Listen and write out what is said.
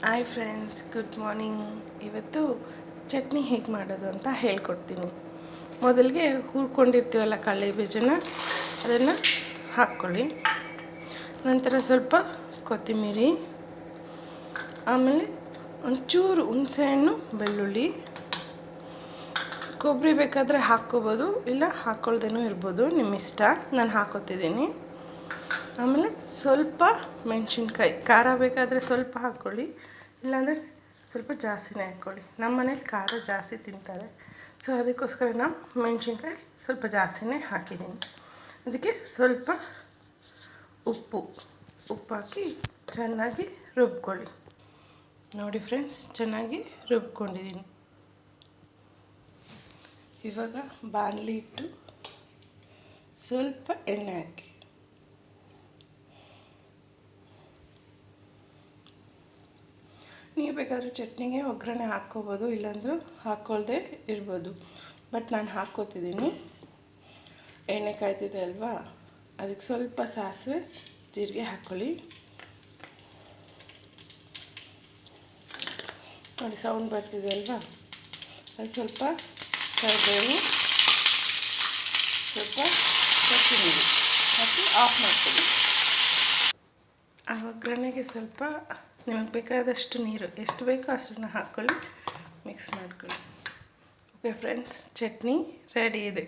Hi friends, good morning. ಇವತ್ತು ಚಟ್ನಿ ಹೇಗೆ ಮಾಡೋದು ಅಂತ ಹೇಳ್ಕೊಡ್ತೀನಿ. ಮೊದಲಿಗೆ ಹುರ್ಕೊಂಡಿರ್ತೀವಲ್ಲ ಕಡಲೆ ಬೀಜನ, ಅದನ್ನು ಹಾಕ್ಕೊಳ್ಳಿ. ನಂತರ ಸ್ವಲ್ಪ ಕೊತ್ತಂಬರಿ, ಆಮೇಲೆ ಒಂಚೂರು ಹುಣಸೆಹಣ್ಣು, ಬೆಳ್ಳುಳ್ಳಿ, ಕೊಬ್ಬರಿ ಬೇಕಾದರೆ ಹಾಕ್ಕೋಬೋದು, ಇಲ್ಲ ಹಾಕ್ಕೊಳ್ದೇನೂ ಇರ್ಬೋದು, ನಿಮ್ಮ ಇಷ್ಟ. ನಾನು ಹಾಕ್ಕೊತಿದ್ದೀನಿ. ಆಮೇಲೆ ಸ್ವಲ್ಪ ಮೆಣಸಿನ್ಕಾಯಿ, ಖಾರ ಬೇಕಾದರೆ ಸ್ವಲ್ಪ ಹಾಕ್ಕೊಳ್ಳಿ, ಇಲ್ಲಾಂದರೆ ಸ್ವಲ್ಪ ಜಾಸ್ತಿನೇ ಹಾಕ್ಕೊಳ್ಳಿ. ನಮ್ಮ ಮನೇಲಿ ಖಾರ ಜಾಸ್ತಿ ತಿಂತಾರೆ, ಸೊ ಅದಕ್ಕೋಸ್ಕರ ನಾನು ಮೆಣಸಿನ್ಕಾಯಿ ಸ್ವಲ್ಪ ಜಾಸ್ತಿನೇ ಹಾಕಿದ್ದೀನಿ. ಅದಕ್ಕೆ ಸ್ವಲ್ಪ ಉಪ್ಪು ಹಾಕಿ ಚೆನ್ನಾಗಿ ರುಬ್ಕೊಳ್ಳಿ. ನೋಡಿ ಫ್ರೆಂಡ್ಸ್, ಚೆನ್ನಾಗಿ ರುಬ್ಕೊಂಡಿದ್ದೀನಿ. ಇವಾಗ ಬಾಣಲಿ ಇಟ್ಟು ಸ್ವಲ್ಪ ಎಣ್ಣೆ ಹಾಕಿ, ನೀವು ಬೇಕಾದರೆ ಚಟ್ನಿಗೆ ಒಗ್ಗರಣೆ ಹಾಕ್ಕೋಬೋದು, ಇಲ್ಲಾಂದ್ರೂ ಹಾಕ್ಕೊಳ್ದೆ ಇರ್ಬೋದು. ಬಟ್ ನಾನು ಹಾಕ್ಕೋತಿದ್ದೀನಿ. ಎಣ್ಣೆ ಕಾಯ್ತಿದೆ ಅಲ್ವಾ, ಅದಕ್ಕೆ ಸ್ವಲ್ಪ ಸಾಸಿವೆ ಜೀರಿಗೆ ಹಾಕ್ಕೊಳ್ಳಿ. ನೋಡಿ ಸೌಂಡ್ ಬರ್ತಿದೆ ಅಲ್ವಾ, ಅದು ಸ್ವಲ್ಪ ಕರಿಬೇವು, ಸ್ವಲ್ಪ ಕೊತ್ತಂಬರಿ ಹಾಕಿ ಆಫ್ ಮಾಡ್ಕೊಳ್ಳಿ. ಆ ಒಗ್ಗರಣೆಗೆ ಸ್ವಲ್ಪ ನಿಮಗೆ ಬೇಕಾದಷ್ಟು ನೀರು, ಎಷ್ಟು ಬೇಕೋ ಅಷ್ಟನ್ನು ಹಾಕ್ಕೊಳ್ಳಿ, ಮಿಕ್ಸ್ ಮಾಡ್ಕೊಳ್ಳಿ. ಓಕೆ ಫ್ರೆಂಡ್ಸ್, ಚಟ್ನಿ ರೆಡಿ ಇದೆ.